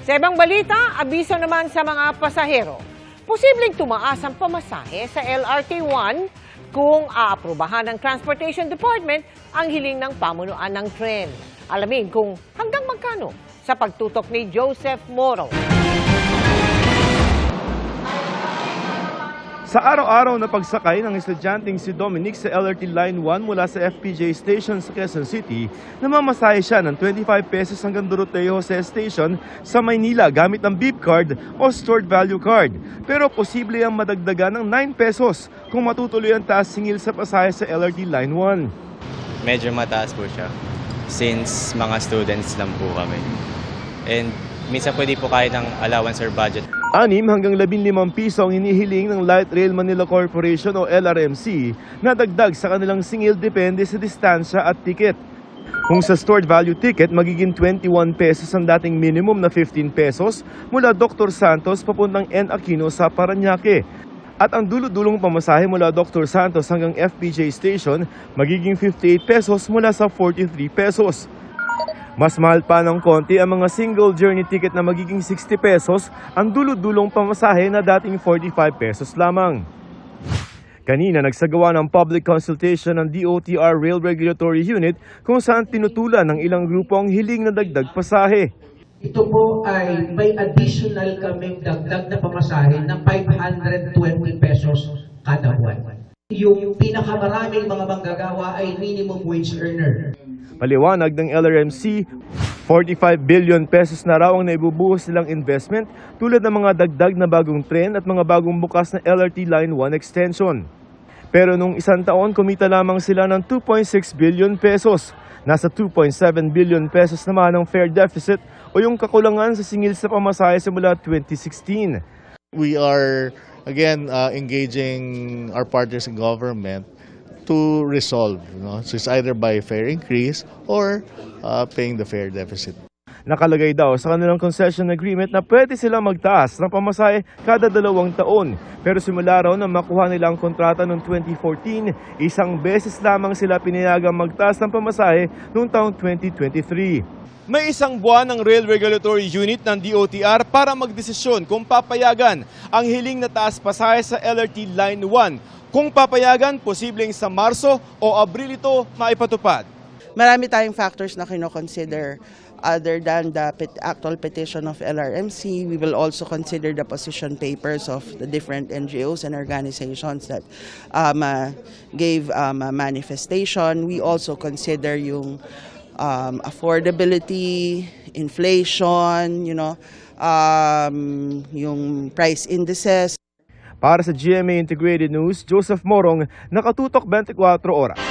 Sa ibang balita, abiso naman sa mga pasahero. Posibleng tumaas ang pamasahe sa LRT-1 kung aaprubahan ng Transportation Department ang hiling ng pamunuan ng tren. Alamin kung hanggang magkano sa pagtutok ni Joseph Moro. Sa araw-araw na pagsakay ng estudyanteng si Dominic sa LRT Line 1 mula sa FPJ Station sa Quezon City, namamasahe siya ng 25 pesos hanggang Doroteo Jose Station sa Maynila gamit ang beep card o stored value card. Pero posible ang madagdagan ng 9 pesos kung matutuloy ang taas singil sa pasahe sa LRT Line 1. Medyo mataas po siya since mga students lang po kami. And minsan pwede po kahit ng allowance or budget. 6 hanggang 15 piso ang hinihiling ng Light Rail Manila Corporation o LRMC na dagdag sa kanilang singil depende sa distansya at ticket. Kung sa stored value ticket, magiging 21 pesos ang dating minimum na 15 pesos mula Dr. Santos papuntang N. Aquino sa Parañaque. At ang dulo-dulong pamasahe mula Dr. Santos hanggang FPJ Station, magiging 58 pesos mula sa 43 pesos. Mas mahal pa ng konti ang mga single journey ticket na magiging 60 pesos, ang dulo-dulong pamasahe na dating 45 pesos lamang. Kanina nagsagawa ng public consultation ng DOTR Rail Regulatory Unit kung saan tinutulan ng ilang grupo ang hiling na dagdag pasahe. Ito po ay may additional kaming dagdag na pamasahe na 520 pesos kada buwan. Yung pinakamaraming mga manggagawa ay minimum wage earner. Paliwanag ng LRMC, 45 billion pesos na raw ang naibubuhos nilang investment tulad ng mga dagdag na bagong tren at mga bagong bukas na LRT Line 1 extension. Pero nung isang taon, kumita lamang sila ng 2.6 billion pesos. Nasa 2.7 billion pesos naman ang fare deficit o yung kakulangan sa singil sa pamasahe simula 2016. We are again engaging our partners in government to resolve. So it's either by fare increase or paying the fare deficit. Nakalagay daw sa kanilang concession agreement na pwede silang magtaas ng pamasahe kada 2 taon. Pero simula raw na makuha nila ang kontrata noong 2014, isang beses lamang sila pinayagang magtaas ng pamasahe noong taong 2023. May isang buwan ng Rail Regulatory Unit ng DOTR para magdesisyon kung papayagan ang hiling na taas pasahe sa LRT Line 1. Kung papayagan, posibleng sa Marso o Abril ito maipatupad. Marami tayong factors na kino-consider other than the actual petition of LRMC. We will also consider the position papers of the different NGOs and organizations that gave a manifestation. We also consider yung affordability, inflation, yung price indices. Para sa GMA Integrated News, Joseph Morong, nakatutok 24 oras.